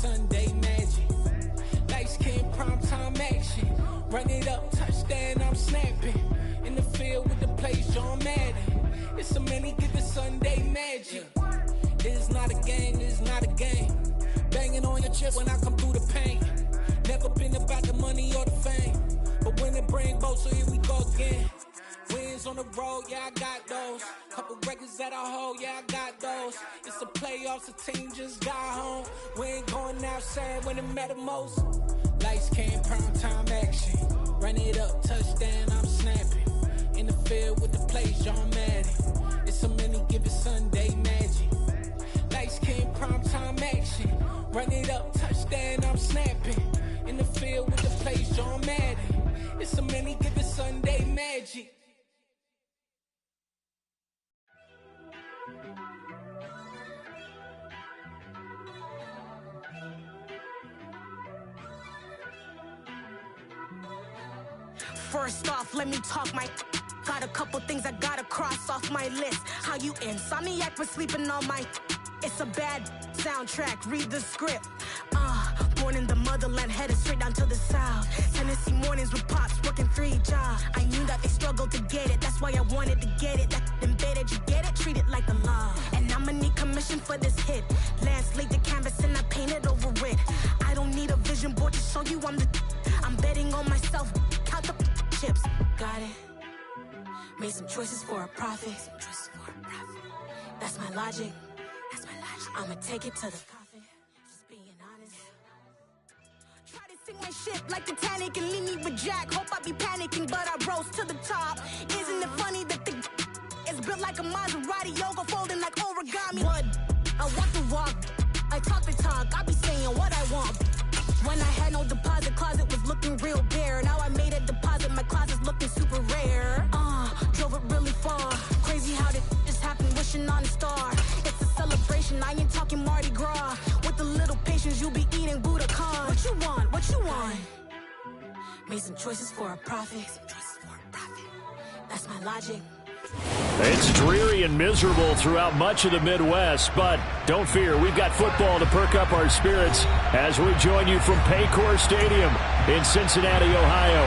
Sunday magic. Light skin, primetime action. Run it up, touchdown, I'm snapping. In the field with the plays, John Madden. It's a many, give it Sunday magic. It's not a game, it's not a game. Banging on your chest when I come through the pain. Never been about the money or the fame. But when it bring both, so here we go again. Wins on the road, yeah, I got those. Couple records that I hold, yeah, I got those. It's the playoffs, the team just got home. We ain't going outside when it matter most. Lights came, prime time action. Run it up, touchdown, I'm snapping. In the field with the plays, John Madden. It's a many, give it Sunday magic. Lights came, prime time action. Run it up, touchdown, I'm snapping. In the field with the plays, John Madden. It's a many, give it Sunday magic. First off, let me talk my. Got a couple things I gotta cross off my list. How you insomniac for sleeping on my. It's a bad soundtrack, read the script. Born in the motherland, headed straight down to the south. Tennessee mornings with pops, working 3 jobs. I knew that they struggled to get it, that's why I wanted to get it. That embedded, you get it, treat it like the law. And I'ma need commission for this hit. Lance laid the canvas and I painted over it. I don't need a vision board to show you I'm the. I'm betting on myself, count the chips. Got it. Made some choices for a profit. That's my logic. I'ma take it to the coffin. Just being honest. Try to sink my ship like Titanic and leave me with Jack. Hope I be panicking, but I rose to the top. Isn't it funny that the is built like a Maserati, yoga folding like origami? What? I want the walk. I talk the talk. I be saying what I want. When I had no deposit, closet was looking real bare. Now I made a deposit, my closet's looking super rare. Drove it really far. Crazy how did just happen, wishing on a star. It's a celebration, I ain't talking Mardi Gras. With a little patience, you'll be eating Budokan. What you want? What you want? Made some choices for a profit. That's my logic. It's dreary and miserable throughout much of the Midwest, but don't fear, we've got football to perk up our spirits as we join you from Paycor Stadium in Cincinnati, Ohio.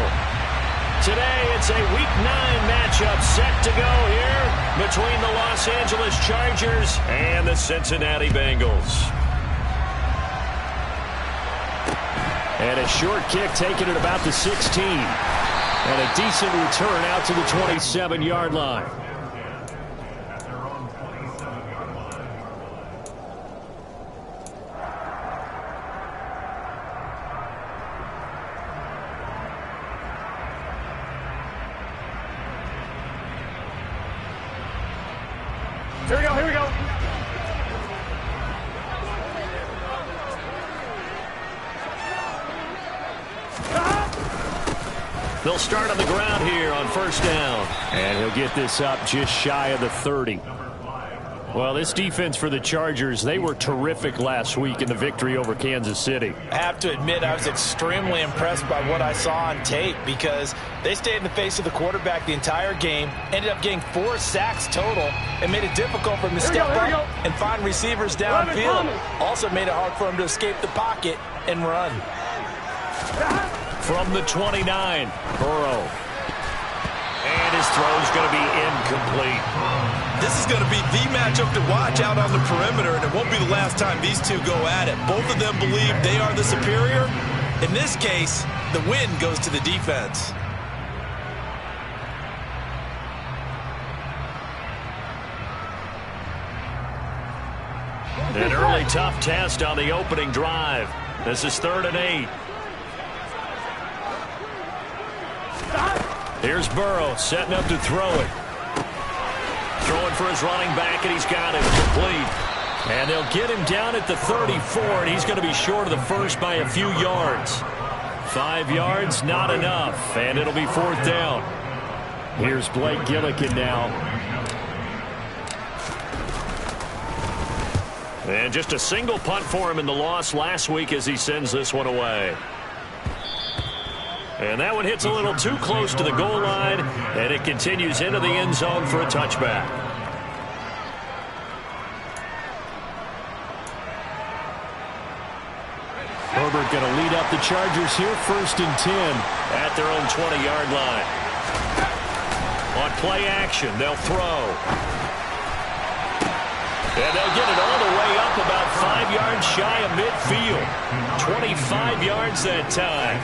Today, it's a Week 9 matchup set to go here between the Los Angeles Chargers and the Cincinnati Bengals. And a short kick taken at about the 16. And a decent return out to the 27-yard line. Here we go. They'll start on the ground here on first down. And he'll get this up just shy of the 30. Well, this defense for the Chargers, they were terrific last week in the victory over Kansas City. I have to admit, I was extremely impressed by what I saw on tape because they stayed in the face of the quarterback the entire game, ended up getting 4 sacks total, and made it difficult for him to step up and find receivers downfield. Also made it hard for him to escape the pocket and run. From the 29, Burrow. And his throw is going to be incomplete. This is going to be the matchup to watch out on the perimeter, and it won't be the last time these two go at it. Both of them believe they are the superior. In this case, the win goes to the defense. An early tough test on the opening drive. This is 3rd and 8. Here's Burrow setting up to throw it. Throwing for his running back, and he's got it complete. And they'll get him down at the 34, and he's going to be short of the first by a few yards. 5 yards, not enough, and it'll be 4th down. Here's Blake Gillikin now. And just a single punt for him in the loss last week as he sends this one away. And that one hits a little too close to the goal line, and it continues into the end zone for a touchback. going to lead up the Chargers here, 1st and 10 at their own 20-yard line. On play action, they'll throw. And they'll get it all the way up about 5 yards shy of midfield. 25 yards that time.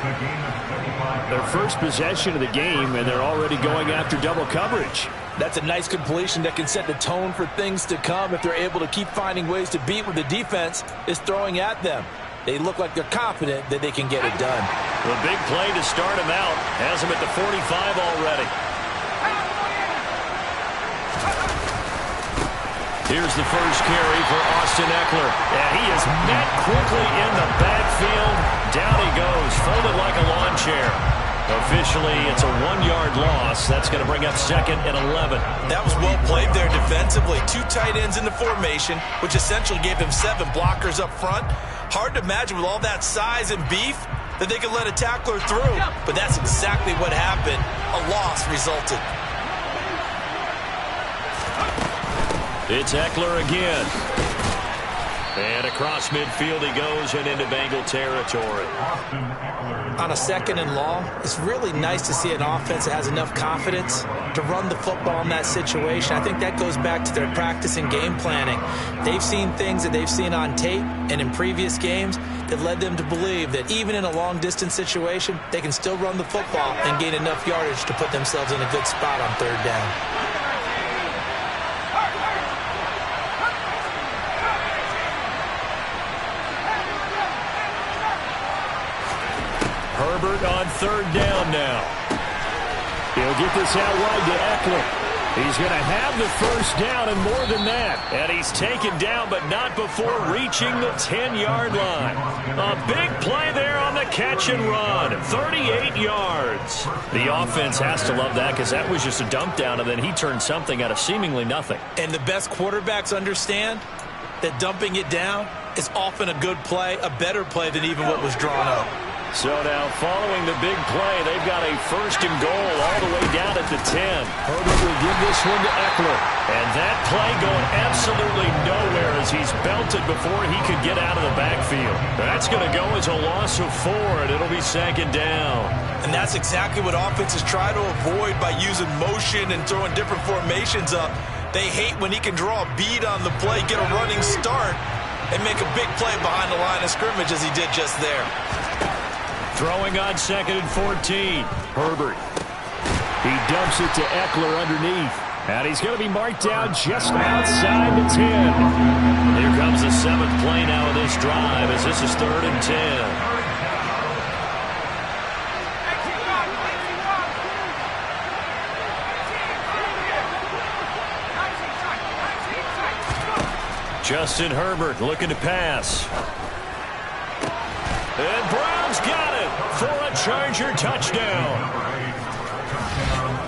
Their first possession of the game, and they're already going after double coverage. That's a nice completion that can set the tone for things to come if they're able to keep finding ways to beat what the defense is throwing at them. They look like they're confident that they can get it done. The big play to start him out has him at the 45 already. Here's the first carry for Austin Ekeler. And he is met quickly in the backfield. Down he goes, folded like a lawn chair. Officially, it's a 1-yard loss. That's going to bring up 2nd and 11. That was well played there defensively. 2 tight ends in the formation, which essentially gave them 7 blockers up front. Hard to imagine with all that size and beef that they could let a tackler through. But that's exactly what happened. A loss resulted. It's Ekeler again. And across midfield he goes and into Bengal territory. On a 2nd and long, it's really nice to see an offense that has enough confidence to run the football in that situation. I think that goes back to their practice and game planning. They've seen things that they've seen on tape and in previous games that led them to believe that even in a long-distance situation, they can still run the football and gain enough yardage to put themselves in a good spot on 3rd down. Herbert on 3rd down now. He'll get this out wide to Ekeler. He's going to have the 1st down and more than that. And he's taken down, but not before reaching the 10-yard line. A big play there on the catch and run. 38 yards. The offense has to love that because that was just a dump down, and then he turned something out of seemingly nothing. And the best quarterbacks understand that dumping it down is often a good play, a better play than even what was drawn up. So now following the big play, they've got a 1st and goal all the way down at the 10. Herbert will give this one to Ekeler. And that play going absolutely nowhere as he's belted before he could get out of the backfield. That's going to go as a loss of 4, and it'll be 2nd down. And that's exactly what offenses try to avoid by using motion and throwing different formations up. They hate when he can draw a bead on the play, get a running start, and make a big play behind the line of scrimmage as he did just there. Throwing on 2nd and 14. Herbert. He dumps it to Ekeler underneath. And he's going to be marked down just outside the 10. Here comes the 7th play now of this drive as this is 3rd and 10. Justin Herbert looking to pass. And Brown's got it for a Charger touchdown.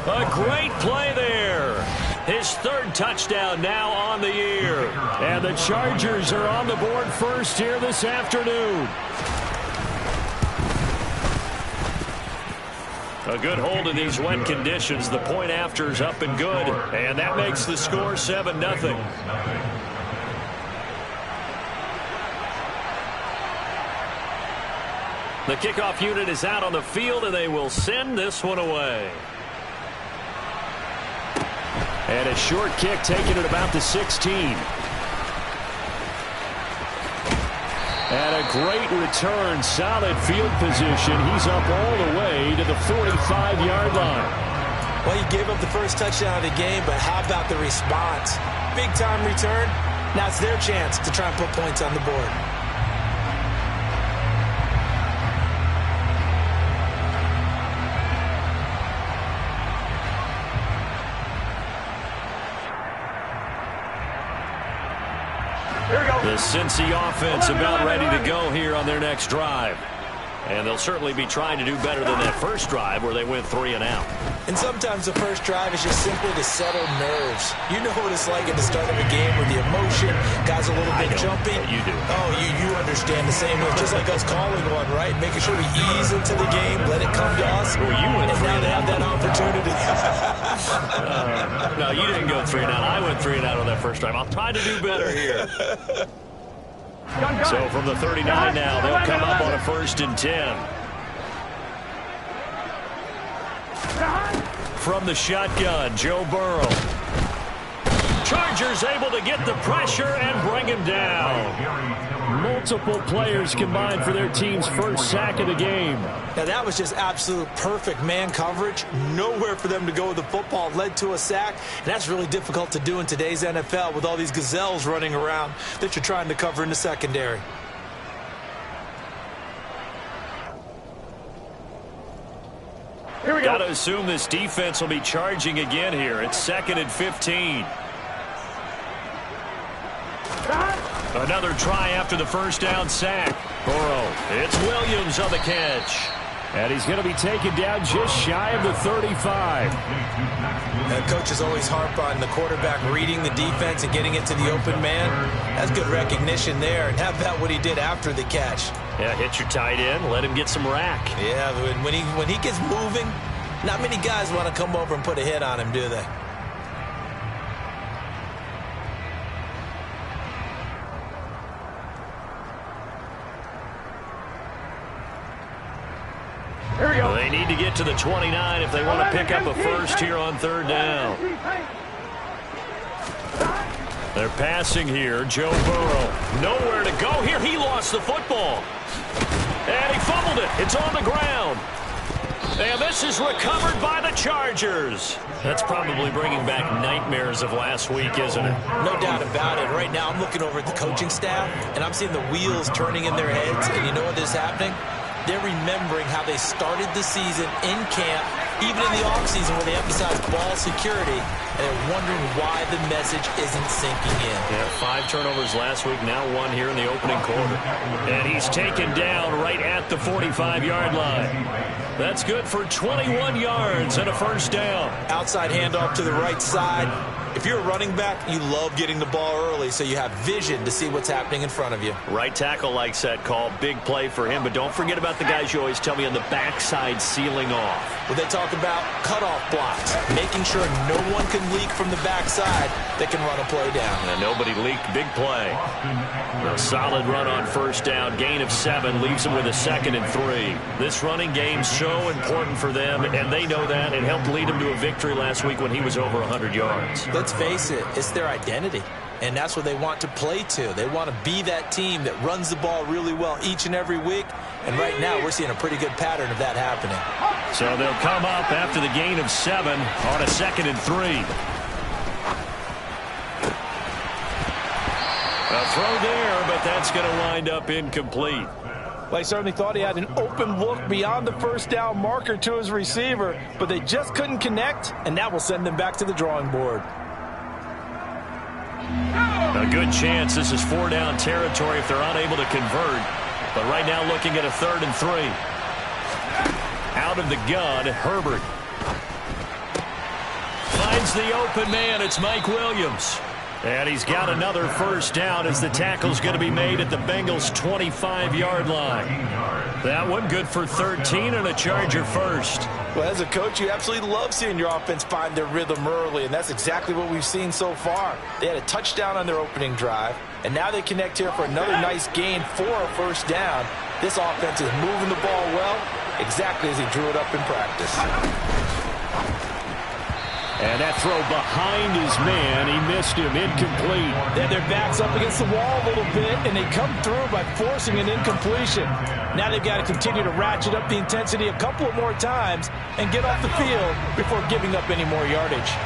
A great play there. His 3rd touchdown now on the year. And the Chargers are on the board first here this afternoon. A good hold in these wet conditions. The point after is up and good. And that makes the score 7-0. The kickoff unit is out on the field, and they will send this one away. And a short kick taken at about the 16. And a great return, solid field position. He's up all the way to the 45-yard line. Well, he gave up the first touchdown of the game, but how about the response? Big-time return. Now it's their chance to try and put points on the board. The Cincy offense about ready to go here on their next drive. And they'll certainly be trying to do better than that first drive where they went 3 and out. And sometimes the first drive is just simply to settle nerves. You know what it's like at the start of a game with the emotion, guys a little bit jumpy. You do. Oh, you understand the same way. Just like us calling one, right? Making sure we ease into the game, let it come to us. Well, you went and now they have that opportunity. No, you didn't go 3 and out. I went 3 and out on that first drive. I'll try to do better here. So from the 39 now, they'll come up on a 1st and 10. From the shotgun, Joe Burrow. Chargers able to get the pressure and bring him down. Multiple players combined for their team's first sack of the game. Now that was just absolute perfect man coverage. Nowhere for them to go with the football. Led to a sack. And that's really difficult to do in today's NFL with all these gazelles running around that you're trying to cover in the secondary. Here we go. Got to assume this defense will be charging again here. It's 2nd and 15. Another try after the first down sack. Burrow. It's Williams on the catch. And he's going to be taken down just shy of the 35. Coaches always harp on the quarterback reading the defense and getting it to the open man. That's good recognition there. And how about what he did after the catch? Yeah, hit your tight end. Let him get some rack. Yeah, when he gets moving, not many guys want to come over and put a hit on him, do they? Here we go. They need to get to the 29 if they want to pick up a first here on 3rd down. They're passing here. Joe Burrow. Nowhere to go here. He lost the football. And he fumbled it. It's on the ground. And this is recovered by the Chargers. That's probably bringing back nightmares of last week, isn't it? No doubt about it. Right now I'm looking over at the coaching staff, and I'm seeing the wheels turning in their heads. And you know what is happening? They're remembering how they started the season in camp, even in the offseason where they emphasized ball security, and they're wondering why the message isn't sinking in. Yeah, 5 turnovers last week, now 1 here in the opening quarter. And he's taken down right at the 45-yard line. That's good for 21 yards and a first down. Outside handoff to the right side. If you're a running back, you love getting the ball early so you have vision to see what's happening in front of you. Right tackle likes that call. Big play for him. But don't forget about the guys you always tell me on the backside sealing off. Well, they talk about cutoff blocks, making sure no one can leak from the backside that can run a play down. And nobody leaked. Big play. A solid run on first down. Gain of 7 leaves them with a 2nd and 3. This running game's so important for them, and they know that. It helped lead them to a victory last week when he was over 100 yards. Let's face it, it's their identity, and that's what they want to play to. They want to be that team that runs the ball really well each and every week, and right now we're seeing a pretty good pattern of that happening. So they'll come up after the gain of 7 on a 2nd and 3. A throw there, but that's going to wind up incomplete. Well, he certainly thought he had an open look beyond the first down marker to his receiver, but they just couldn't connect, and that will send them back to the drawing board. A good chance this is 4-down territory if they're unable to convert. But right now looking at a 3rd and 3. Out of the gun, Herbert. Finds the open man. It's Mike Williams. And he's got another first down as the tackle's going to be made at the Bengals' 25-yard line. That one good for 13 and a Charger first. Well, as a coach, you absolutely love seeing your offense find their rhythm early, and that's exactly what we've seen so far. They had a touchdown on their opening drive, and now they connect here for another nice gain for a first down. This offense is moving the ball well, exactly as he drew it up in practice. And that throw behind his man, he missed him, incomplete. They had their backs up against the wall a little bit, and they come through by forcing an incompletion. Now they've got to continue to ratchet up the intensity a couple of more times and get off the field before giving up any more yardage.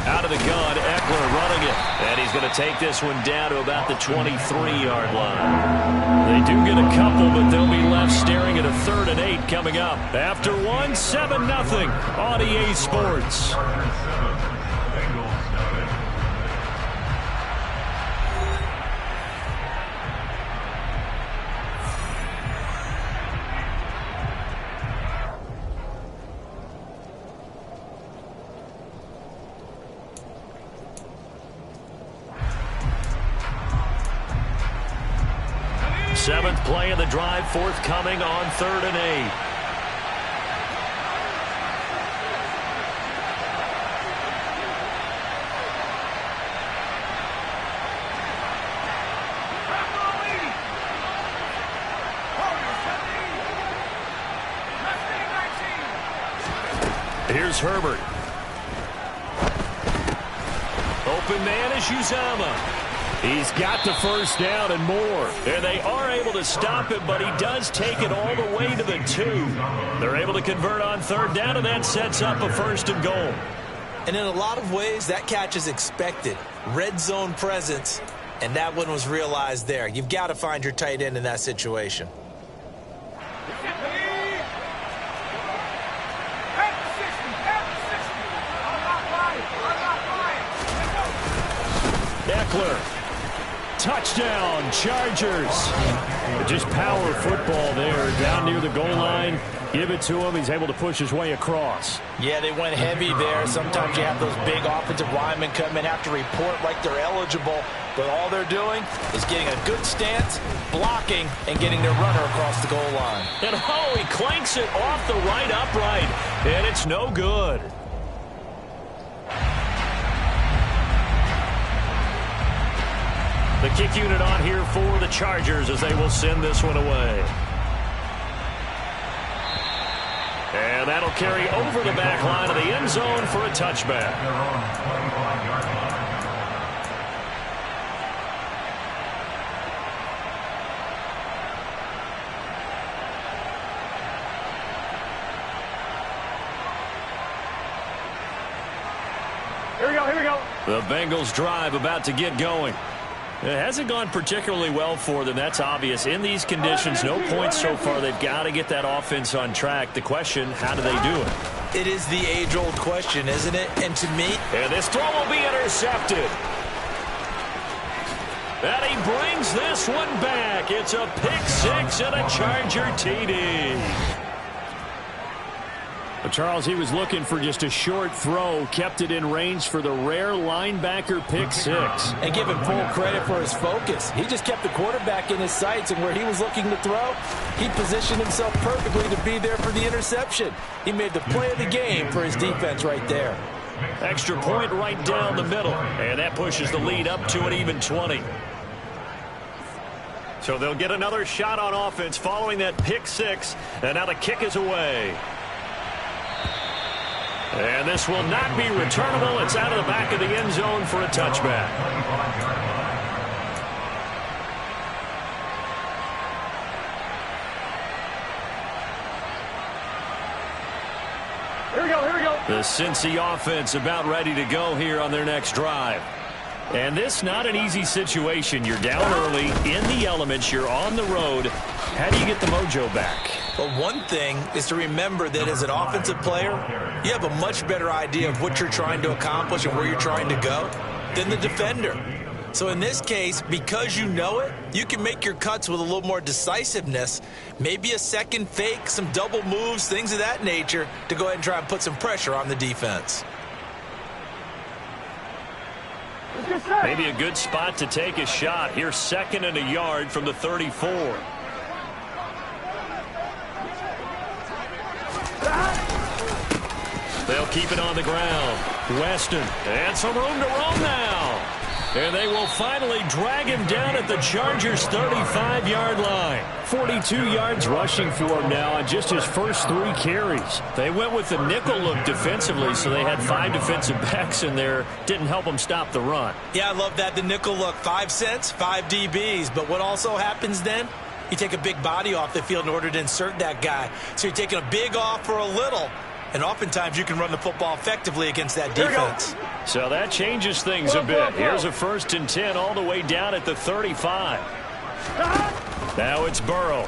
Out of the gun, Eckler running it. And he's going to take this one down to about the 23-yard line. They do get a couple, but they'll be left staring at a 3rd and 8 coming up. After 1, 7-0 on EA Sports. Seventh play of the drive forthcoming on 3rd and 8. Here's Herbert. Open man is Uzomah. He's got the first down and more. And they are able to stop him, but he does take it all the way to the 2. They're able to convert on third down, and that sets up a 1st and goal. And in a lot of ways, that catch is expected. Red zone presence, and that one was realized there. You've got to find your tight end in that situation. Eckler. Touchdown, Chargers. Just power football there down near the goal line. Give it to him. He's able to push his way across. Yeah, they went heavy there. Sometimes you have those big offensive linemen come in, have to report like they're eligible. But all they're doing is getting a good stance, blocking, and getting their runner across the goal line. And oh, he clanks it off the right upright. And it's no good. The kick unit on here for the Chargers as they will send this one away. And that'll carry over the back line of the end zone for a touchback. Here we go, here we go. The Bengals drive about to get going. It hasn't gone particularly well for them. That's obvious. In these conditions, no points so far. They've got to get that offense on track. The question, how do they do it? It is the age-old question, isn't it? And to me... And this throw will be intercepted. And he brings this one back. It's a pick-6 and a Charger TD. But Charles, he was looking for just a short throw, kept it in range for the rare linebacker pick-6. And give him full credit for his focus. He just kept the quarterback in his sights, and where he was looking to throw, he positioned himself perfectly to be there for the interception. He made the play of the game for his defense right there. Extra point right down the middle, and that pushes the lead up to an even 20. So they'll get another shot on offense following that pick-6, and now the kick is away. And this will not be returnable. It's out of the back of the end zone for a touchback. Here we go, here we go. The Cincy offense about ready to go here on their next drive. And this not an easy situation. You're down early, in the elements, you're on the road. How do you get the mojo back? Well, one thing is to remember that as an offensive player, you have a much better idea of what you're trying to accomplish and where you're trying to go than the defender. So in this case, because you know it, you can make your cuts with a little more decisiveness, maybe a second fake, some double moves, things of that nature, to go ahead and try and put some pressure on the defense. Maybe a good spot to take a shot. Here's 2nd and a yard from the 34. They'll keep it on the ground. Weston, and some room to roam now. And they will finally drag him down at the Chargers' 35-yard line. 42 yards rushing for him now on just his first 3 carries. They went with the nickel look defensively, so they had 5 defensive backs in there. Didn't help them stop the run. Yeah, I love that, the nickel look. 5 cents, 5 DBs. But what also happens then? You take a big body off the field in order to insert that guy. So you're taking a big off for a little. And oftentimes you can run the football effectively against that defense. So that changes things a bit. Here's a 1st and 10 all the way down at the 35. Now it's Burrow.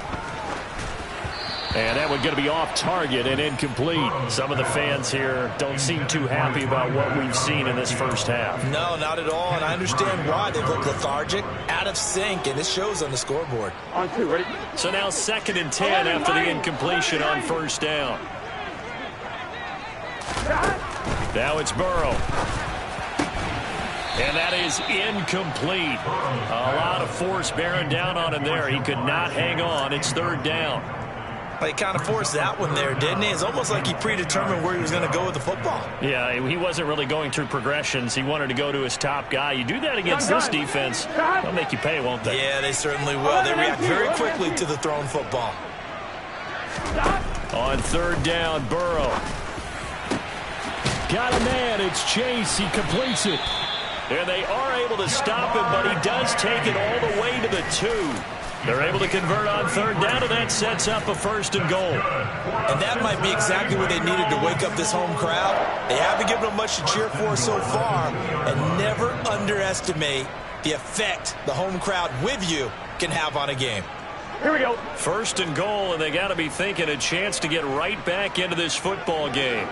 And that one's going to be off target and incomplete. Some of the fans here don't seem too happy about what we've seen in this first half. No, not at all. And I understand why. They look lethargic, out of sync, and it shows on the scoreboard. On 2, ready? So now 2nd and 10 after the incompletion on 1st down. Now it's Burrow. And that is incomplete. A lot of force bearing down on him there. He could not hang on. It's 3rd down. Well, he kind of forced that one there, didn't he? It's almost like he predetermined where he was going to go with the football. Yeah, he wasn't really going through progressions. He wanted to go to his top guy. You do that against this defense, they'll make you pay, won't they? Yeah, they certainly will. They react very quickly to the thrown football. On 3rd down, Burrow. got a man. It's Chase. He completes it. And they are able to stop him, but he does take it all the way to the 2. They're able to convert on third down, and that sets up a 1st and goal. And that might be exactly what they needed to wake up this home crowd. They haven't given them much to cheer for so far, and never underestimate the effect the home crowd with you can have on a game. Here we go. 1st and goal, and they got to be thinking a chance to get right back into this football game.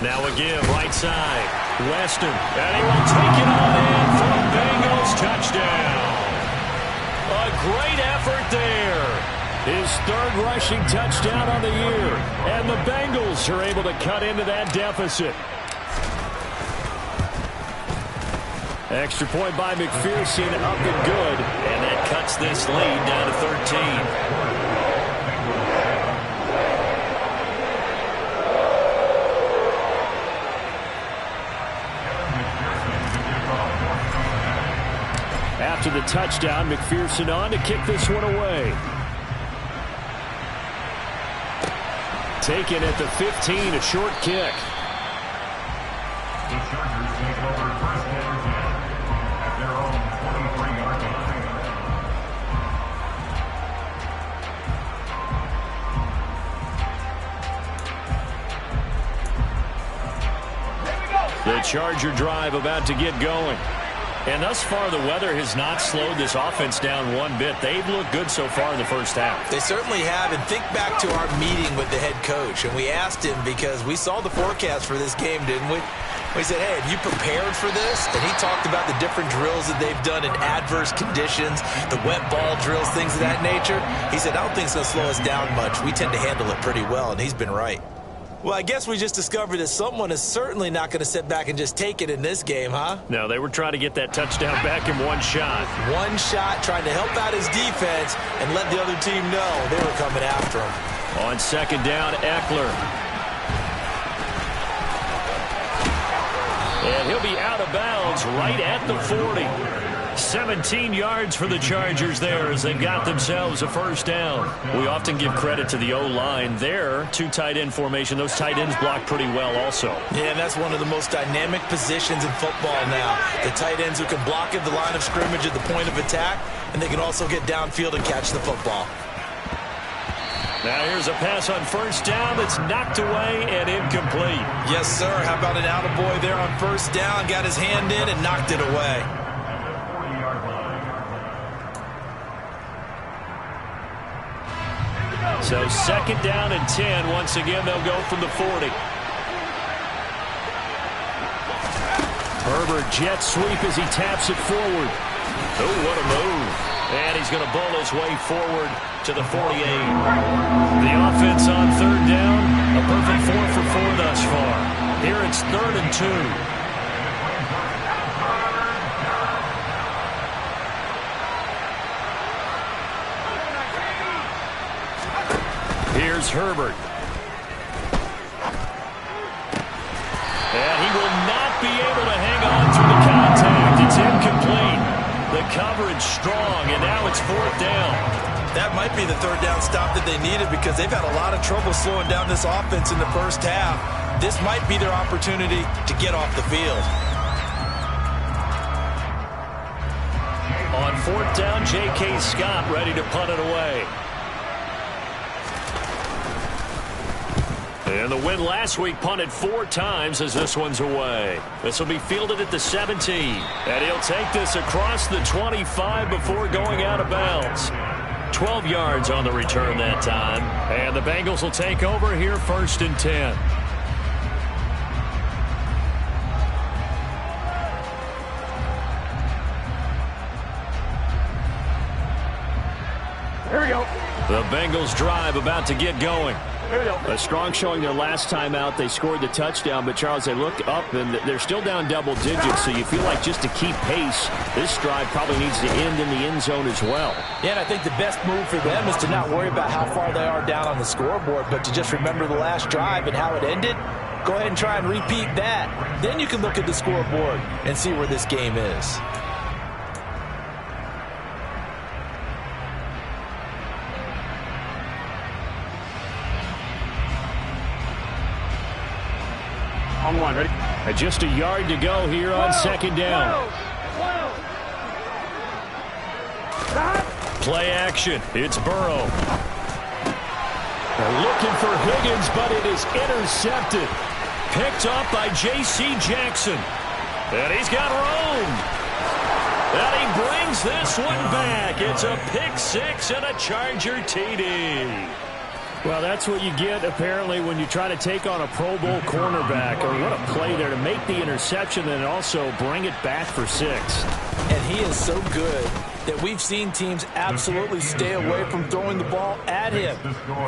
Now again, right side, Weston, and he will take it on in for the Bengals touchdown. A great effort there. His 3rd rushing touchdown on the year, and the Bengals are able to cut into that deficit. Extra point by McPherson, up and good, and that cuts this lead down to 13. After the touchdown, McPherson on to kick this one away. Taken at the 15, a short kick. The Chargers take over first and 10 at their own 23-yard line. The Charger drive about to get going. And thus far, the weather has not slowed this offense down one bit. They've looked good so far in the first half. They certainly have. And think back to our meeting with the head coach. And we asked him because we saw the forecast for this game, didn't we? We said, hey, have you prepared for this? And he talked about the different drills that they've done in adverse conditions, the wet ball drills, things of that nature. He said, I don't think it's going to slow us down much. We tend to handle it pretty well, and he's been right. Well, I guess we just discovered that someone is certainly not going to sit back and just take it in this game, huh? No, they were trying to get that touchdown back in one shot. One shot, trying to help out his defense and let the other team know they were coming after him. On 2nd down, Eckler. And he'll be out of bounds right at the 40. 17 yards for the Chargers there as they've got themselves a 1st down. We often give credit to the O-line there. 2 tight end formation. Those tight ends block pretty well also. Yeah, and that's one of the most dynamic positions in football now. The tight ends who can block at the line of scrimmage at the point of attack, and they can also get downfield and catch the football. Now here's a pass on 1st down that's knocked away and incomplete. Yes, sir. How about an attaboy there on 1st down? Got his hand in and knocked it away. So 2nd down and 10. Once again, they'll go from the 40. Herbert jet sweep as he taps it forward. Oh, what a move. And he's going to bowl his way forward to the 48. The offense on 3rd down, a perfect 4 for 4 thus far. Here it's 3rd and 2. Here's Herbert. And he will not be able to hang on through the contact. It's incomplete. The coverage strong, and now it's 4th down. That might be the 3rd down stop that they needed because they've had a lot of trouble slowing down this offense in the first half. This might be their opportunity to get off the field. On 4th down, J.K. Scott ready to punt it away. And the win last week punted 4 times as this one's away. This will be fielded at the 17. And he'll take this across the 25 before going out of bounds. 12 yards on the return that time. And the Bengals will take over here 1st and 10. Here we go. The Bengals drive about to get going. Here we go. A strong showing their last time out. They scored the touchdown, but Charles, they looked up and they're still down double digits, so you feel like just to keep pace, this drive probably needs to end in the end zone as well. Yeah, and I think the best move for them is to not worry about how far they are down on the scoreboard, but to just remember the last drive and how it ended. Go ahead and try and repeat that. Then you can look at the scoreboard and see where this game is. On one, ready? And just a yard to go here on second down. Play action. It's Burrow. They're looking for Higgins, but it is intercepted. Picked up by J.C. Jackson. And he's got room. And he brings this one back. It's a pick six and a Charger TD. Well, that's what you get, apparently, when you try to take on a Pro Bowl cornerback. Or what a play there to make the interception and also bring it back for 6. And he is so good that we've seen teams absolutely stay away from throwing the ball at him.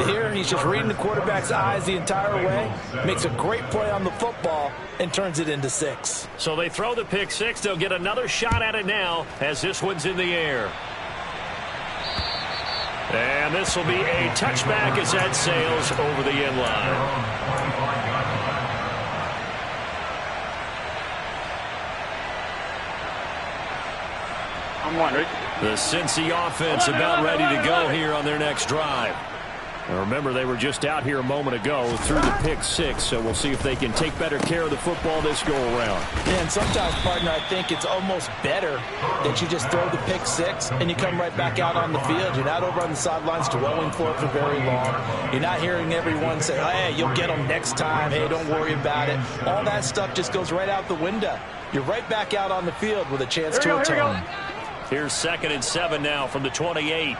Here, he's just reading the quarterback's eyes the entire way, makes a great play on the football, and turns it into 6. So they throw the pick 6. They'll get another shot at it now as this one's in the air. And this will be a touchback as that sails over the end line. On one, ready? The Cincy offense about ready to go here on their next drive. Now remember, they were just out here a moment ago through the pick 6, so we'll see if they can take better care of the football this go-around. And sometimes, partner, I think it's almost better that you just throw the pick 6 and you come right back out on the field. You're not over on the sidelines dwelling for it for very long. You're not hearing everyone say, hey, you'll get them next time. Hey, don't worry about it. All that stuff just goes right out the window. You're right back out on the field with a chance to atone. Here's 2nd and 7 now from the 28.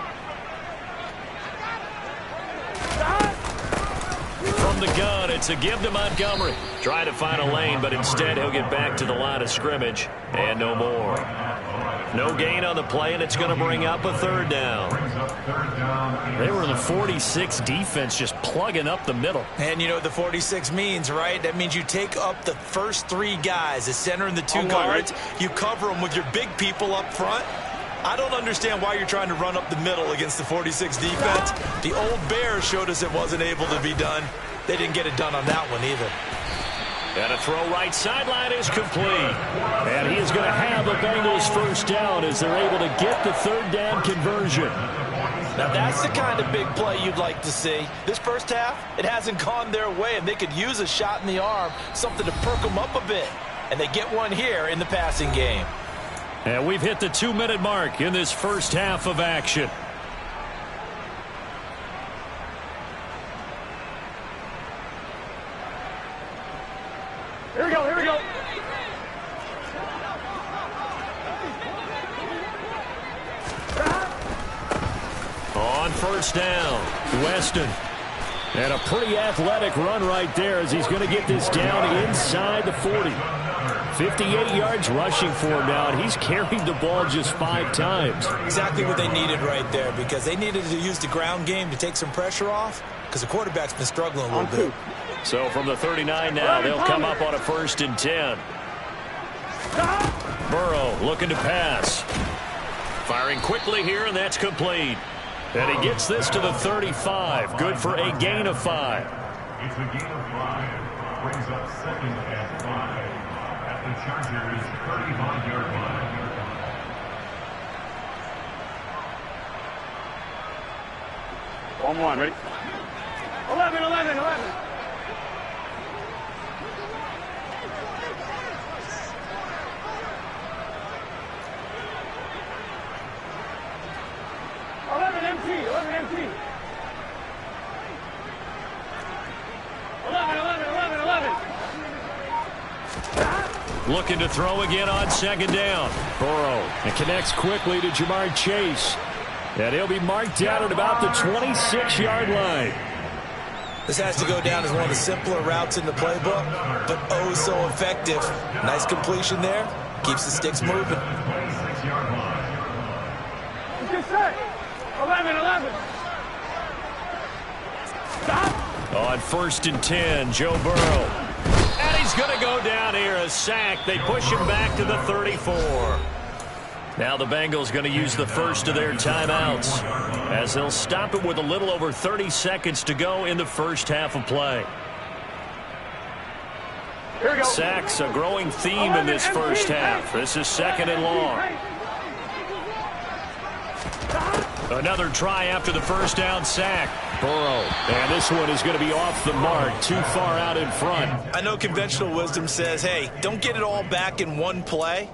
From the gun, it's a give to Montgomery. Trying to find a lane, but instead he'll get back to the line of scrimmage. And no more. No gain on the play, and it's going to bring up a 3rd down. They were in the 46 defense, just plugging up the middle. And you know what the 46 means, right? That means you take up the first 3 guys, the center and the 2 guards. You cover them with your big people up front. I don't understand why you're trying to run up the middle against the 46 defense. The old Bears showed us it wasn't able to be done. They didn't get it done on that one either. And a throw right sideline is complete. And he is going to have the Bengals first down as they're able to get the 3rd down conversion. Now that's the kind of big play you'd like to see. This first half, it hasn't gone their way, and they could use a shot in the arm, something to perk them up a bit. And they get one here in the passing game. And we've hit the 2-minute mark in this first half of action. Here we go, here we go. On first down, Weston. And a pretty athletic run right there as he's going to get this down inside the 40. 58 yards rushing for him now, and he's carried the ball just 5 times. Exactly what they needed right there, because they needed to use the ground game to take some pressure off, because the quarterback's been struggling a little bit. So from the 39 now, they'll come up on a 1st and 10. Burrow looking to pass. Firing quickly here, and that's complete. And he gets this to the 35. Good for a gain of 5. It's a gain of 5. Brings up 2nd and 5 at the Chargers' 35-yard line. On one, ready? 11, 11, 11. Looking to throw again on 2nd down. Burrow, and connects quickly to Jamar Chase. And he'll be marked down at about the 26-yard line. This has to go down as one of the simpler routes in the playbook, but oh so effective. Nice completion there. Keeps the sticks moving. 26-yard line. Good set. 11, 11. Stop. On 1st and 10, Joe Burrow. And he's going to go down here, a sack. They push him back to the 34. Now the Bengals going to use the first of their timeouts as they'll stop it with a little over 30 seconds to go in the first half of play. Sacks, a growing theme in this first half. This is 2nd and long. Another try after the first down sack. Burrow. And this one is going to be off the mark, too far out in front. I know conventional wisdom says, hey, don't get it all back in one play.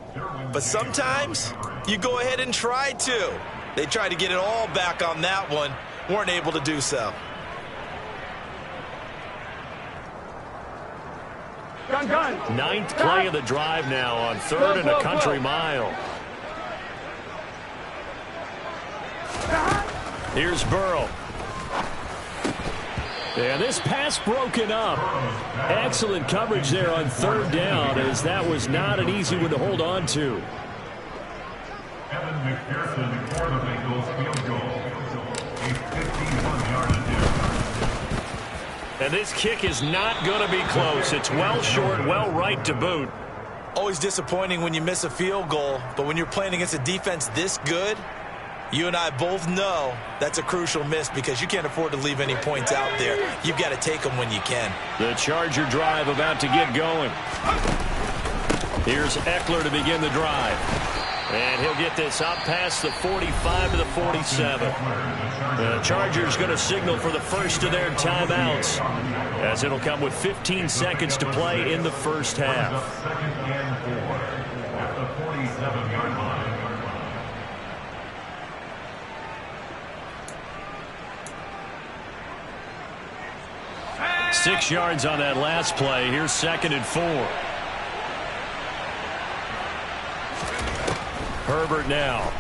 But sometimes you go ahead and try to. They tried to get it all back on that one. Weren't able to do so. Gun. Ninth play of the drive now on third and a country mile. Here's Burrow. And this pass broken up. Excellent coverage there on third down, as that was not an easy one to hold on to. Evan McPherson for the Bengals field goal. A 51-yard attempt. And this kick is not going to be close. It's well short, well right to boot. Always disappointing when you miss a field goal, but when you're playing against a defense this good, you and I both know that's a crucial miss because you can't afford to leave any points out there. You've got to take them when you can. The Charger drive about to get going. Here's Eckler to begin the drive. And he'll get this up past the 45 to the 47. The Chargers going to signal for the first of their timeouts, as it'll come with 15 seconds to play in the first half. Second and 4 at the 47-yard line. 6 yards on that last play. Here's second and 4. Herbert now.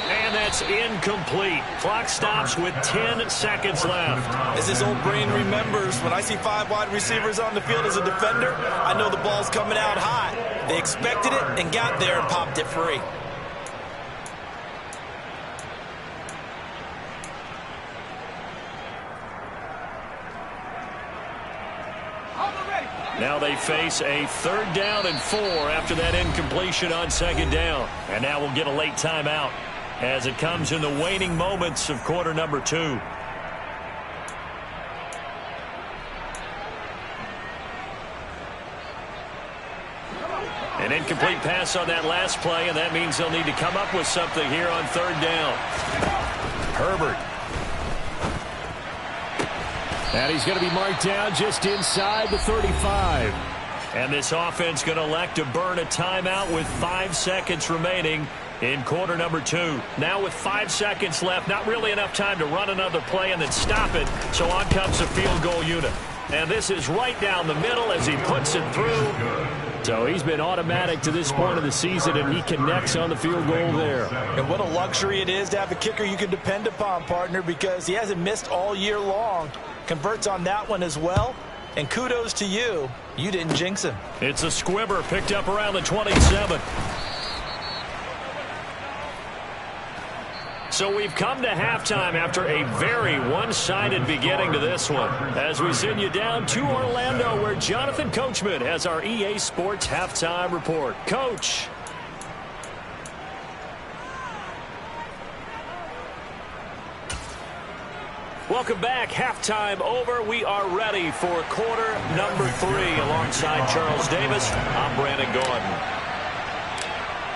And that's incomplete. Clock stops with 10 seconds left. As his old brain remembers, when I see 5 wide receivers on the field as a defender, I know the ball's coming out high. They expected it and got there and popped it free. Now they face a third down and 4 after that incompletion on second down. And now we'll get a late timeout as it comes in the waning moments of quarter number 2. An incomplete pass on that last play, and that means they'll need to come up with something here on third down. Herbert. And he's going to be marked down just inside the 35. And this offense going to elect to burn a timeout with 5 seconds remaining in quarter number 2. Now with 5 seconds left, not really enough time to run another play and then stop it. So on comes the field goal unit. And this is right down the middle as he puts it through. So he's been automatic to this point of the season, and he connects on the field goal there. And what a luxury it is to have a kicker you can depend upon, partner, because he hasn't missed all year long. Converts on that one as well. And kudos to you. You didn't jinx him. It's a squibber picked up around the 27. So we've come to halftime after a very one-sided beginning to this one, as we send you down to Orlando, where Jonathan Coachman has our EA Sports halftime report. Coach. Welcome back. Halftime over. We are ready for quarter number 3. Alongside Charles Davis, I'm Brandon Gordon.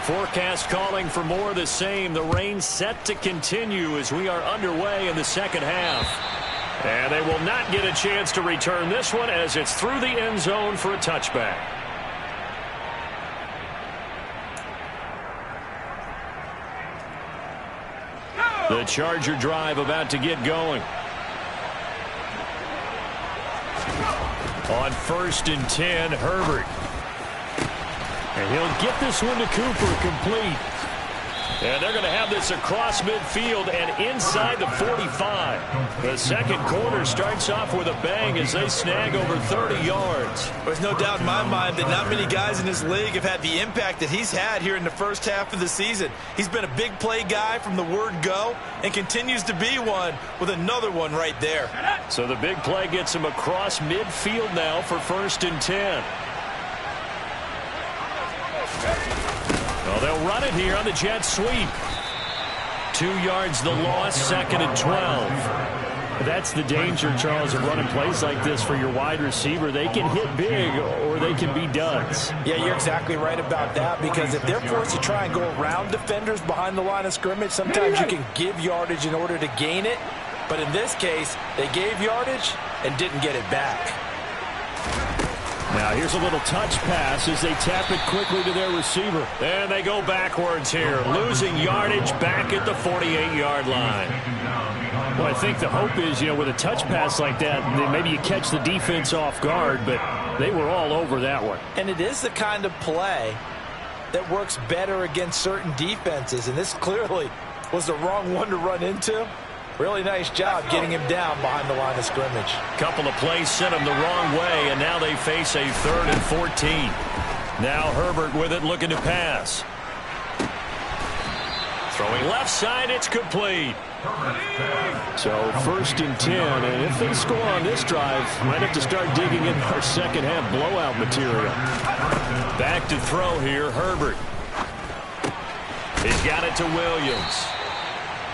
Forecast calling for more of the same. The rain set to continue as we are underway in the second half. And they will not get a chance to return this one as it's through the end zone for a touchback. The Charger drive about to get going. On 1st and 10, Herbert. And he'll get this one to Cooper complete. And they're going to have this across midfield and inside the 45. The second quarter starts off with a bang as they snag over 30 yards. There's no doubt in my mind that not many guys in this league have had the impact that he's had here in the first half of the season. He's been a big play guy from the word go and continues to be one with another one right there. So the big play gets him across midfield now for 1st and 10. Well, they'll run it here on the jet sweep. 2 yards the loss, 2nd and 12. That's the danger, Charles, of running plays like this for your wide receiver. They can hit big or they can be duds. Yeah, you're exactly right about that, because if they're forced to try and go around defenders behind the line of scrimmage, sometimes you can give yardage in order to gain it. But in this case, they gave yardage and didn't get it back. Now here's a little touch pass as they tap it quickly to their receiver. And they go backwards here, losing yardage back at the 48-yard line. Well, I think the hope is, with a touch pass like that, maybe you catch the defense off guard, but they were all over that one. And it is the kind of play that works better against certain defenses, and this clearly was the wrong one to run into. Really nice job getting him down behind the line of scrimmage. Couple of plays sent him the wrong way, and now they face a 3rd and 14. Now Herbert with it, looking to pass. Throwing left side, it's complete. So 1st and 10, and if they score on this drive, might have to start digging in our second half blowout material. Back to throw here, Herbert. He's got it to Williams.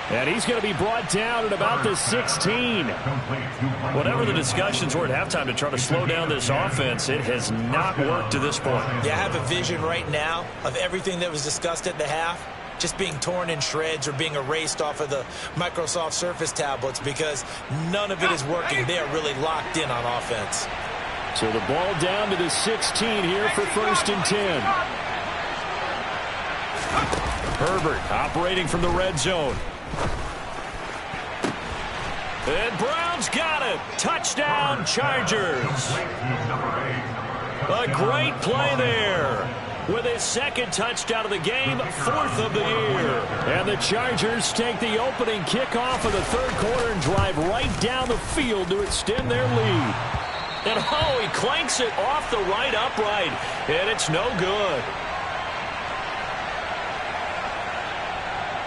And he's going to be brought down at about the 16. Whatever the discussions were at halftime to try to slow down this offense, it has not worked to this point. Yeah, I have a vision right now of everything that was discussed at the half just being torn in shreds or being erased off of the Microsoft Surface tablets, because none of it is working. They are really locked in on offense. So the ball down to the 16 here for 1st and 10. Herbert operating from the red zone. And Brown's got it. Touchdown, Chargers. A great play there. With his 2nd touchdown of the game, 4th of the year. And the Chargers take the opening kickoff of the 3rd quarter and drive right down the field to extend their lead. And he clanks it off the right upright, and it's no good.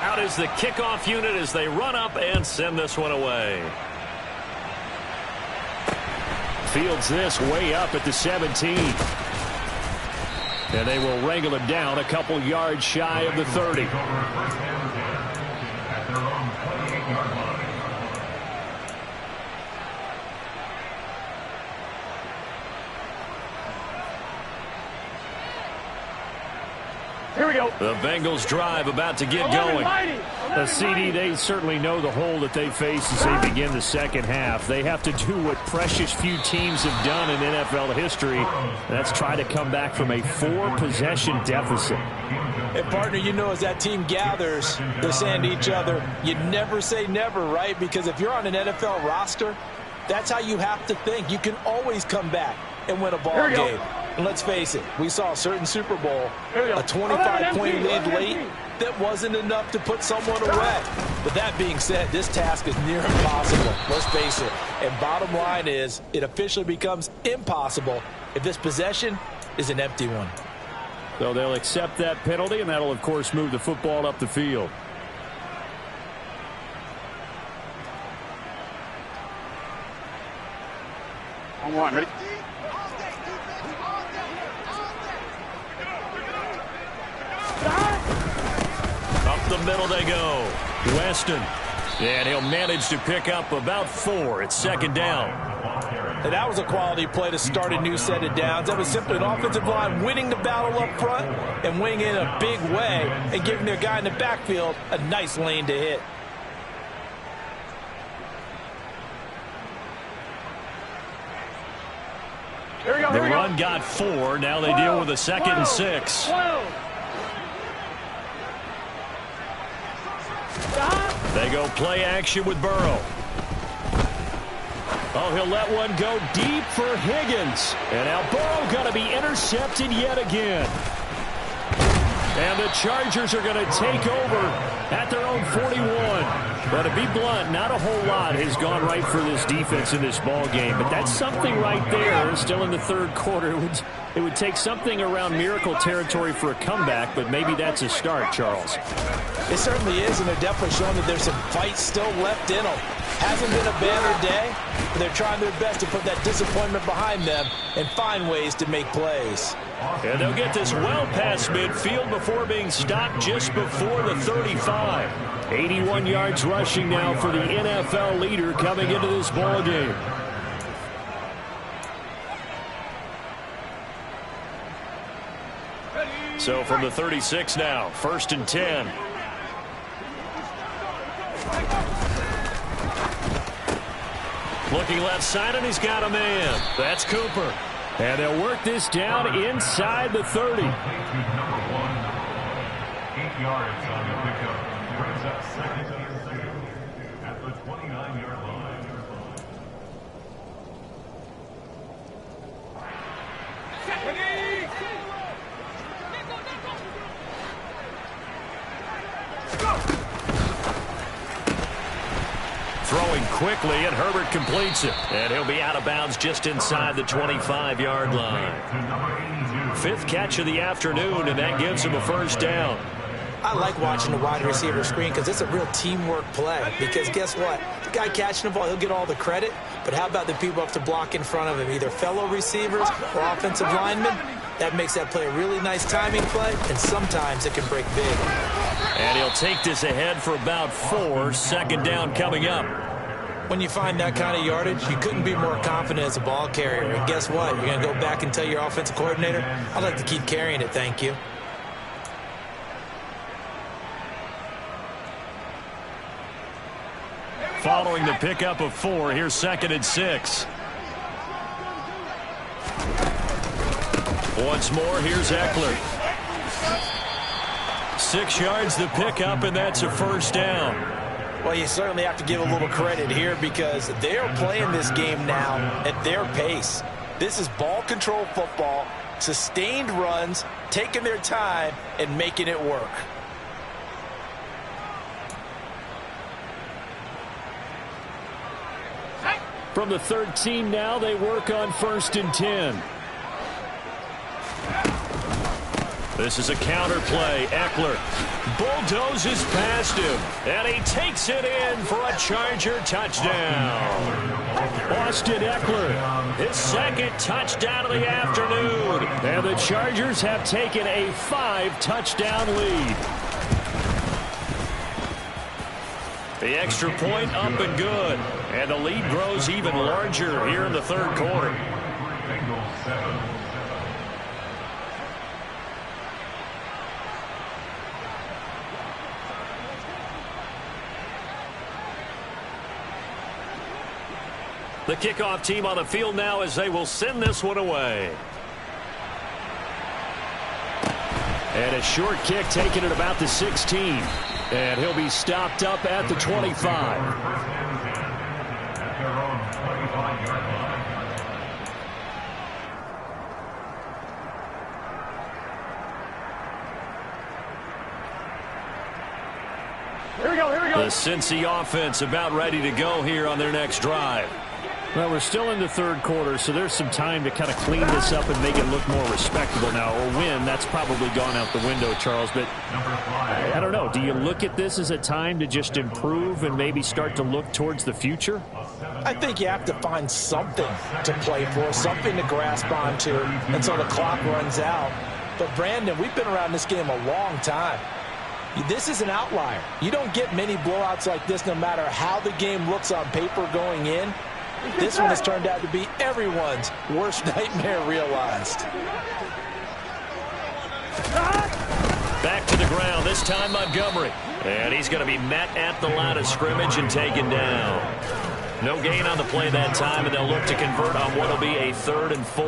Out is the kickoff unit as they run up and send this one away. Fields this way up at the 17. And they will wrangle him down a couple yards shy of the 30. Here we go. The Bengals drive about to get going. The CD, they certainly know the hole that they face as they begin the second half. They have to do what precious few teams have done in NFL history. That's try to come back from a 4-possession deficit. And partner, as that team gathers, they're saying to each other, you never say never, right? Because if you're on an NFL roster, that's how you have to think. You can always come back and win a ball game. And let's face it, we saw a certain Super Bowl, a 25-point lead late that wasn't enough to put someone away. But that being said, this task is near impossible. Let's face it. And bottom line is, it officially becomes impossible if this possession is an empty one. So they'll accept that penalty, and that'll, of course, move the football up the field. On 1, ready? Up the middle they go. Weston. And he'll manage to pick up about 4. It's 2nd down. And that was a quality play to start a new set of downs. That was simply an offensive line winning the battle up front and winning in a big way and giving their guy in the backfield a nice lane to hit. The run got 4. Now they deal with a 2nd and 6. They go play action with Burrow. Oh, he'll let one go deep for Higgins. And now Burrow going to be intercepted yet again. And the Chargers are going to take over at their own 41. But to be blunt, not a whole lot has gone right for this defense in this ball game. But that's something right there. Still in the 3rd quarter. It would take something around miracle territory for a comeback, but maybe that's a start, Charles. It certainly is, and they're definitely showing that there's some fight still left in them. Hasn't been a banner day, but they're trying their best to put that disappointment behind them and find ways to make plays. And they'll get this well past midfield before being stopped just before the 35. 81 yards rushing now for the NFL leader coming into this ball game. So from the 36 now, 1st and 10. Looking left side, and he's got a man. That's Cooper. And they'll work this down inside the 30. 8 yards on the pickup. Brings up 2nd and 2 at the 29-yard line. Throwing quickly, and Herbert completes it. And he'll be out of bounds just inside the 25-yard line. 5th catch of the afternoon, and that gives him a first down. I like watching the wide receiver screen because it's a real teamwork play. Because guess what? The guy catching the ball, he'll get all the credit. But how about the people up to block in front of him, either fellow receivers or offensive linemen? That makes that play a really nice timing play, and sometimes it can break big. And he'll take this ahead for about 4. 2nd down coming up. When you find that kind of yardage, you couldn't be more confident as a ball carrier. And guess what? You're going to go back and tell your offensive coordinator, I'd like to keep carrying it, thank you. Following the pickup of 4, here's 2nd and 6. Once more, here's Eckler. 6 yards the pickup, and that's a first down. Well, you certainly have to give a little credit here because they're playing this game now at their pace. This is ball control football, sustained runs, taking their time, and making it work. From the 13 now, they work on 1st and 10. This is a counter play. Eckler bulldozes past him, and he takes it in for a Charger touchdown. Austin Eckler, his 2nd touchdown of the afternoon, and the Chargers have taken a 5-touchdown lead. The extra point up and good, and the lead grows even larger here in the 3rd quarter. The kickoff team on the field now as they will send this one away. And a short kick taken at about the 16. And he'll be stopped up at the 25. Here we go, here we go. The Cincy offense about ready to go here on their next drive. Well, we're still in the 3rd quarter, so there's some time to kind of clean this up and make it look more respectable now. Or win, that's probably gone out the window, Charles. But I don't know. Do you look at this as a time to just improve and maybe start to look towards the future? I think you have to find something to play for, something to grasp onto until the clock runs out. But, Brandon, we've been around this game a long time. This is an outlier. You don't get many blowouts like this no matter how the game looks on paper going in. This one has turned out to be everyone's worst nightmare realized. Back to the ground, this time Montgomery. And he's going to be met at the line of scrimmage and taken down. No gain on the play that time, and they'll look to convert on what will be a 3rd and 4.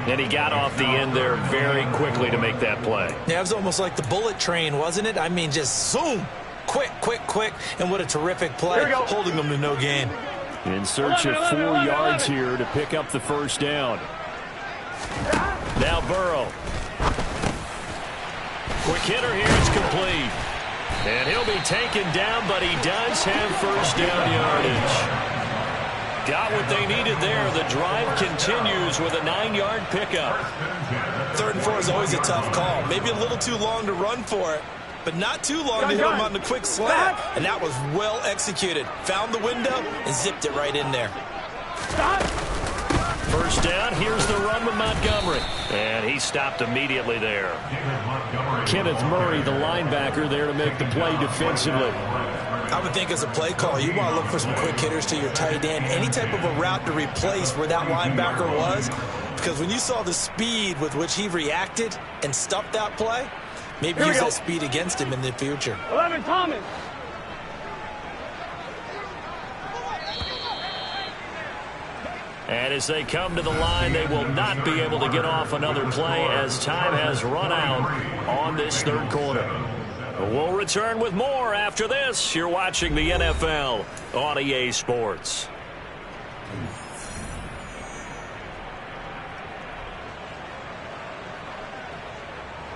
And he got off the end there very quickly to make that play. Yeah, it was almost like the bullet train, wasn't it? I mean, just zoom. Quick, quick, quick. And what a terrific play, holding them to no gain. In search of 4 yards here to pick up the first down. Now Burrow. Quick hitter here, it's complete. And he'll be taken down, but he does have first down yardage. Got what they needed there. The drive continues with a 9-yard pickup. 3rd and 4 is always a tough call. Maybe a little too long to run for it, but not too long to hit him on the quick slant. And that was well executed. Found the window and zipped it right in there. First down, here's the run with Montgomery. And he stopped immediately there. Kenneth Murray, the linebacker, there to make the play defensively. I would think as a play call, you want to look for some quick hitters to your tight end. Any type of a route to replace where that linebacker was. Because when you saw the speed with which he reacted and stuffed that play, maybe use that speed against him in the future. 11, Thomas. And as they come to the line, they will not be able to get off another play as time has run out on this 3rd quarter. We'll return with more after this. You're watching the NFL on EA Sports.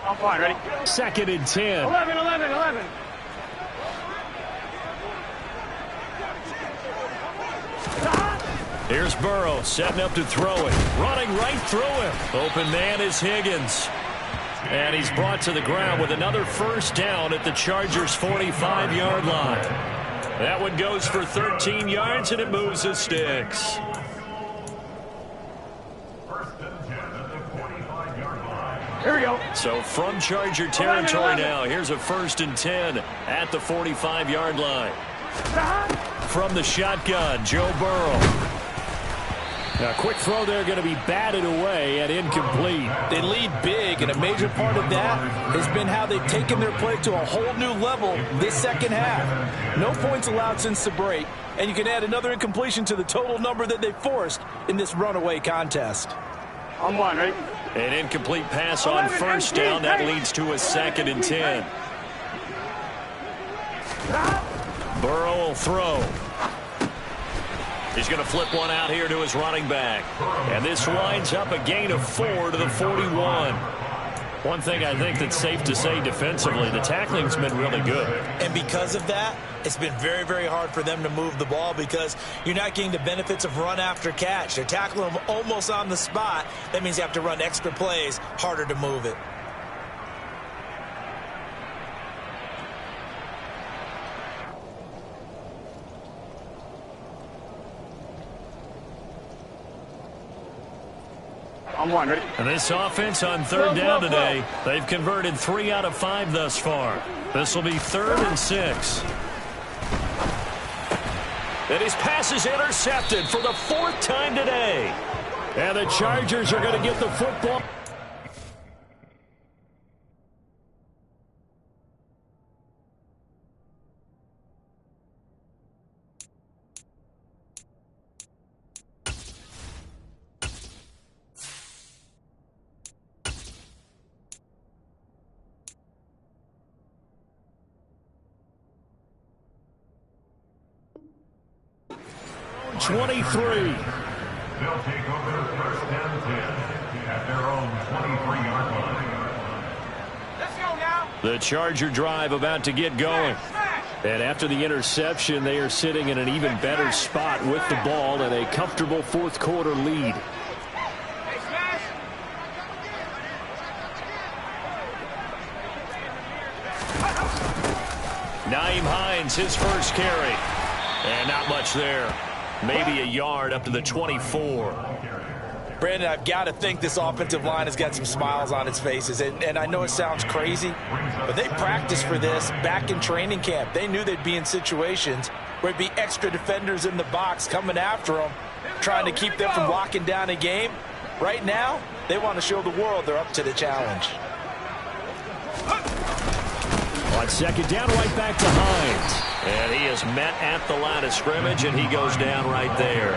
I'm fine, ready? 2nd and 10. 11. Here's Burrow setting up to throw it. Running right through him. Open man is Higgins. And he's brought to the ground with another first down at the Chargers' 45-yard line. That one goes for 13 yards, and it moves the sticks. Here we go. So from Charger territory now, here's a 1st and 10 at the 45-yard line. From the shotgun, Joe Burrow. A quick throw there going to be batted away and incomplete. They lead big, and a major part of that has been how they've taken their play to a whole new level this 2nd half. No points allowed since the break, and you can add another incompletion to the total number that they forced in this runaway contest. I'm one, ready? An incomplete pass on first down. That leads to a 2nd and 10. Burrow will throw. He's going to flip one out here to his running back. And this winds up a gain of 4 to the 41. One thing I think that's safe to say defensively, the tackling's been really good. And because of that, it's been very, very hard for them to move the ball because you're not getting the benefits of run after catch. They're tackling them almost on the spot. That means you have to run extra plays, harder to move it. I'm one, ready? And this offense on 3rd down today, they've converted 3 out of 5 thus far. This will be 3rd and 6. And his pass is intercepted for the 4th time today. And the Chargers are going to get the football. .23. They'll take over 1st and 10 at their own 23-yard line. Let's go now. The Charger drive about to get going. And after the interception, they are sitting in an even better spot with the ball and a comfortable 4th quarter lead. Nyheim Hines, his first carry. And not much there. Maybe a yard up to the 24. Brandon, I've got to think this offensive line has got some smiles on its faces. And I know it sounds crazy, but they practiced for this back in training camp. They knew they'd be in situations where it'd be extra defenders in the box coming after them, trying to keep them from locking down a game. Right now, they want to show the world they're up to the challenge. On 2nd down, right back to Hines. And he is met at the line of scrimmage, and he goes down right there.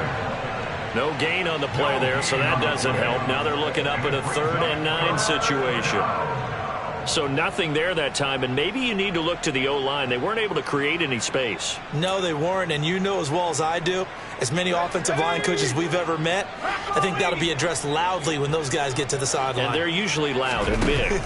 No gain on the play there, so that doesn't help. Now they're looking up at a 3rd and 9 situation. So nothing there that time, and maybe you need to look to the O-line. They weren't able to create any space. No, they weren't, and you know as well as I do, as many offensive line coaches we've ever met, I think that'll be addressed loudly when those guys get to the sideline. And they're usually loud and big.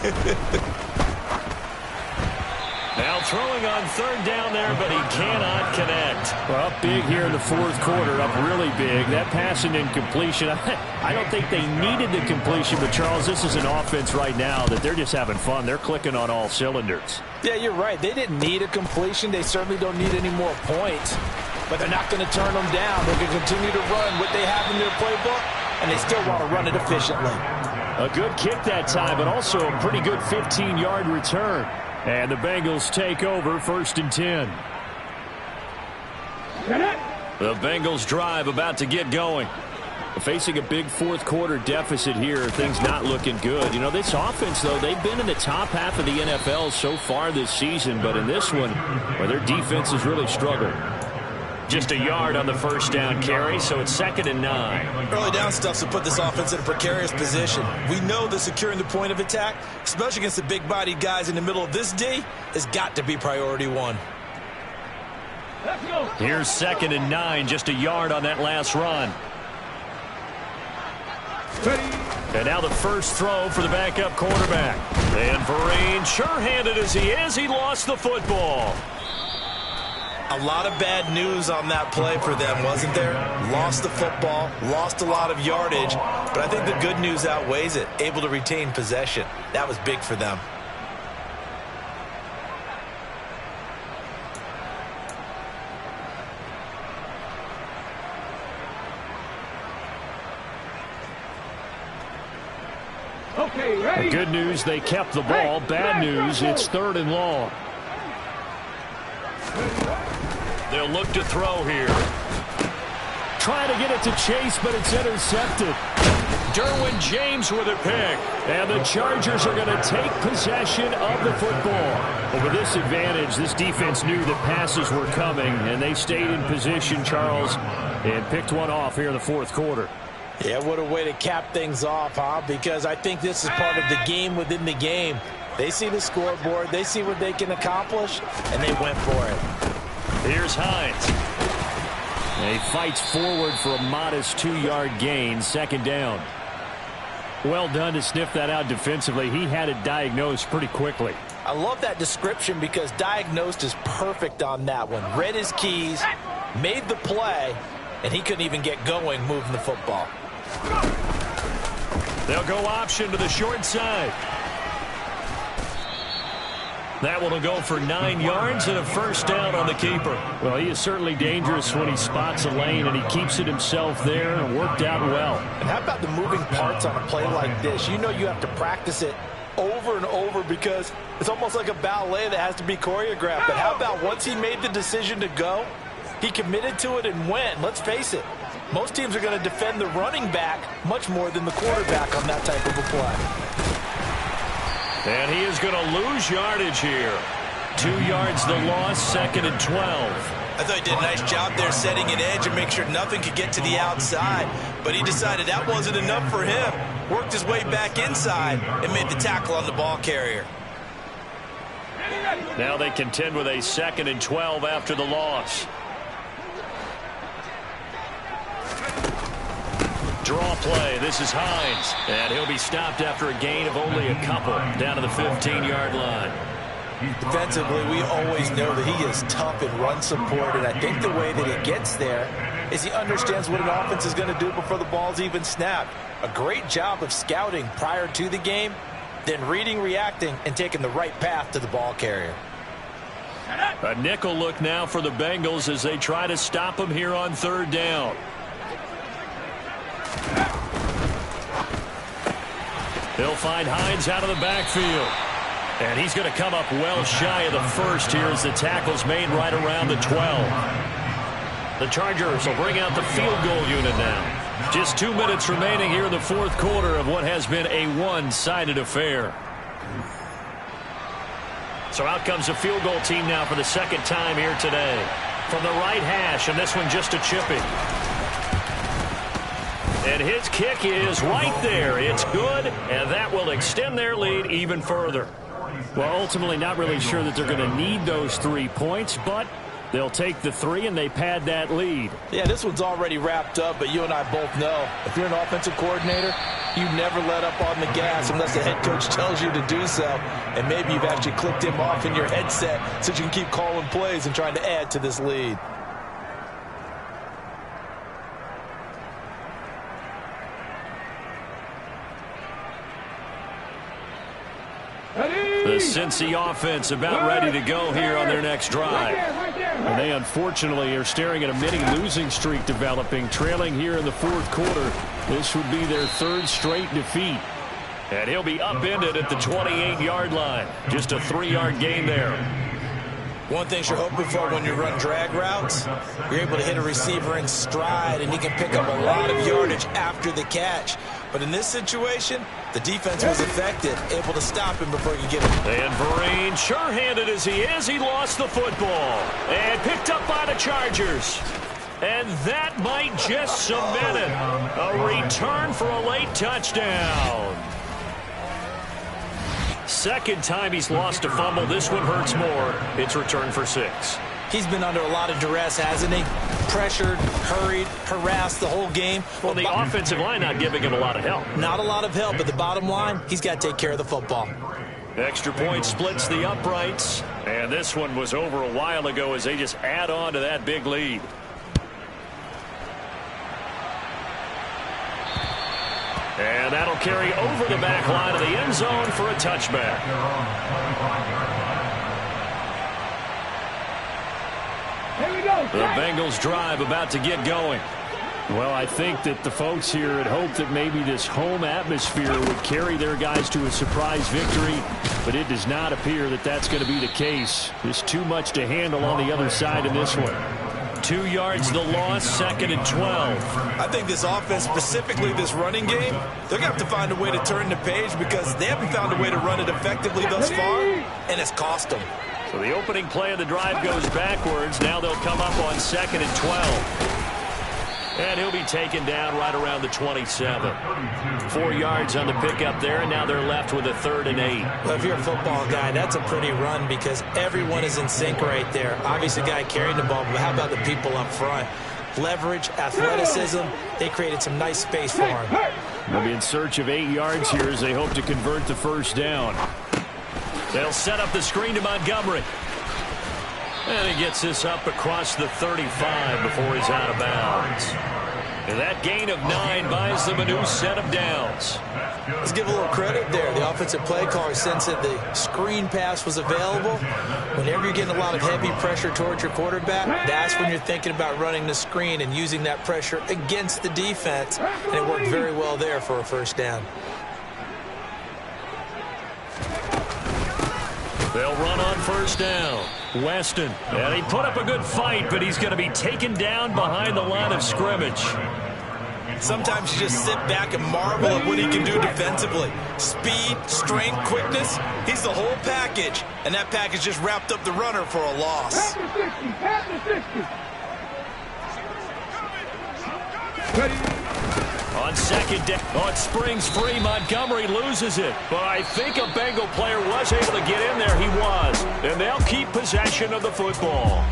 Now throwing on third down there, but he cannot connect. Well, up big here in the fourth quarter, up really big. That passing incompletion, I don't think they needed the completion, but Charles, this is an offense right now that they're just having fun. They're clicking on all cylinders. Yeah, you're right. They didn't need a completion. They certainly don't need any more points, but they're not going to turn them down. They're going to continue to run what they have in their playbook, and they still want to run it efficiently. A good kick that time, but also a pretty good 15-yard return. And the Bengals take over 1st and 10. The Bengals drive about to get going. Facing a big fourth quarter deficit here, things not looking good. You know, this offense, though, they've been in the top half of the NFL so far this season, but in this one, well, their defense has really struggled. Just a yard on the first down carry, so it's 2nd and 9. Early down stuff to put this offense in a precarious position. We know that securing the point of attack, especially against the big-bodied guys in the middle of this D, has got to be priority one. Here's 2nd and 9, just a yard on that last run. And now the first throw for the backup quarterback. And Vereen, sure-handed as he is, he lost the football. A lot of bad news on that play for them, wasn't there? Lost the football, lost a lot of yardage, but I think the good news outweighs it. Able to retain possession. That was big for them. The good news, they kept the ball. Bad news, it's 3rd and long. They'll look to throw here. Trying to get it to Chase, but it's intercepted. Derwin James with a pick. And the Chargers are going to take possession of the football. But with this advantage, this defense knew that passes were coming, and they stayed in position, Charles, and picked one off here in the fourth quarter. Yeah, what a way to cap things off, huh? Because I think this is part of the game within the game. They see the scoreboard, they see what they can accomplish, and they went for it. Here's Hines. And he fights forward for a modest 2-yard gain, 2nd down. Well done to sniff that out defensively. He had it diagnosed pretty quickly. I love that description because diagnosed is perfect on that one. Read his keys, made the play, and he couldn't even get going moving the football. They'll go option to the short side. That one will go for 9 yards and a first down on the keeper. Well, he is certainly dangerous when he spots a lane, and he keeps it himself there and worked out well. And how about the moving parts on a play like this? You know you have to practice it over and over because it's almost like a ballet that has to be choreographed. But how about once he made the decision to go, he committed to it and went. Let's face it, most teams are going to defend the running back much more than the quarterback on that type of a play. And he is going to lose yardage here. 2 yards the loss, 2nd and 12. I thought he did a nice job there setting an edge and make sure nothing could get to the outside. But he decided that wasn't enough for him. Worked his way back inside and made the tackle on the ball carrier. Now they contend with a 2nd and 12 after the loss. Draw play. This is Hines. And he'll be stopped after a gain of only a couple down to the 15-yard line. Defensively, we always know that he is tough in run support, and I think the way that he gets there is he understands what an offense is going to do before the ball's even snapped. A great job of scouting prior to the game, then reading, reacting, and taking the right path to the ball carrier. A nickel look now for the Bengals as they try to stop him here on 3rd down. He'll find Hines out of the backfield. And he's going to come up well shy of the first here as the tackle's made right around the 12. The Chargers will bring out the field goal unit now. Just 2 minutes remaining here in the fourth quarter of what has been a one-sided affair. So out comes the field goal team now for the 2nd time here today. From the right hash, and this one just a chipping. And his kick is right there. It's good, and that will extend their lead even further. Well, ultimately not really sure that they're going to need those 3 points, but They'll take the 3, and they pad that lead. Yeah, this one's already wrapped up, but you and I both know if you're an offensive coordinator, you never let up on the gas unless the head coach tells you to do so. And maybe you've actually clicked him off in your headset so you can keep calling plays and trying to add to this lead. The Cincy offense about ready to go here on their next drive. And they unfortunately are staring at a mini losing streak developing, trailing here in the fourth quarter. This would be their 3rd straight defeat. And he'll be upended at the 28-yard line. Just a 3-yard gain there. One thing you're hoping for when you run drag routes, you're able to hit a receiver in stride, and he can pick up a lot of yardage after the catch. But in this situation, the defense was effective, able to stop him before he could get him. And Vereen, sure-handed as he is, he lost the football. And picked up by the Chargers. And that might just cement it. A return for a late touchdown. Second time he's lost a fumble. This one hurts more. It's returned for 6. He's been under a lot of duress, hasn't he? Pressured, hurried, harassed the whole game. Well, the offensive line not giving him a lot of help. Not a lot of help, but the bottom line, he's got to take care of the football. Extra point splits the uprights. And this one was over a while ago as they just add on to that big lead. And that'll carry over the back line of the end zone for a touchback. The Bengals drive about to get going. Well, I think that the folks here had hoped that maybe this home atmosphere would carry their guys to a surprise victory, but it does not appear that that's going to be the case. There's too much to handle on the other side in this one. 2 yards the loss, 2nd and 12. I think this offense, specifically this running game, they're going to have to find a way to turn the page because they haven't found a way to run it effectively thus far, and it's cost them. So the opening play of the drive goes backwards. Now they'll come up on 2nd and 12. And he'll be taken down right around the 27. 4 yards on the pickup there, and now they're left with a 3rd and 8. Well, if you're a football guy, that's a pretty run because everyone is in sync right there. Obviously, the guy carrying the ball, but how about the people up front? Leverage, athleticism, they created some nice space for him. They'll be in search of 8 yards here as they hope to convert the first down. They'll set up the screen to Montgomery. And he gets this up across the 35 before he's out of bounds. And that gain of 9 buys them a new set of downs. Let's give a little credit there. The offensive play caller sensed that the screen pass was available. Whenever you're getting a lot of heavy pressure towards your quarterback, that's when you're thinking about running the screen and using that pressure against the defense. And it worked very well there for a first down. They'll run on first down. Weston. And he put up a good fight, but he's going to be taken down behind the line of scrimmage. Sometimes you just sit back and marvel at what he can do defensively. Speed, strength, quickness. He's the whole package. And that package just wrapped up the runner for a loss. On second down, it springs free. Montgomery loses it. But I think a Bengal player was able to get in there. He was. And they'll keep possession of the football.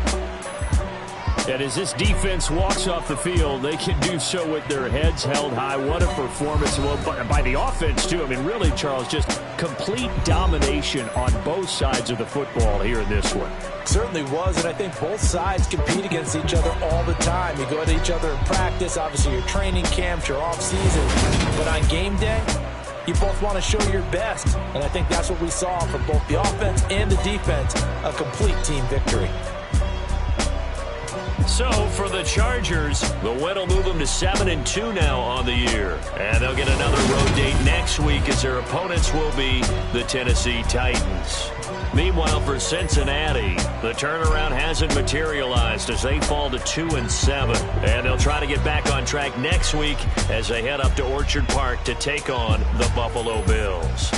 And as this defense walks off the field, they can do so with their heads held high. What a performance by the offense, too. I mean, really, Charles, just complete domination on both sides of the football here in this one. Certainly was, and I think both sides compete against each other all the time. You go at each other in practice, obviously your training camps, your off-season. But on game day, you both want to show your best. And I think that's what we saw from both the offense and the defense, a complete team victory. So for the Chargers, the win will move them to 7-2 now on the year. And they'll get another road date next week as their opponents will be the Tennessee Titans. Meanwhile, for Cincinnati, the turnaround hasn't materialized as they fall to 2-7. And they'll try to get back on track next week as they head up to Orchard Park to take on the Buffalo Bills.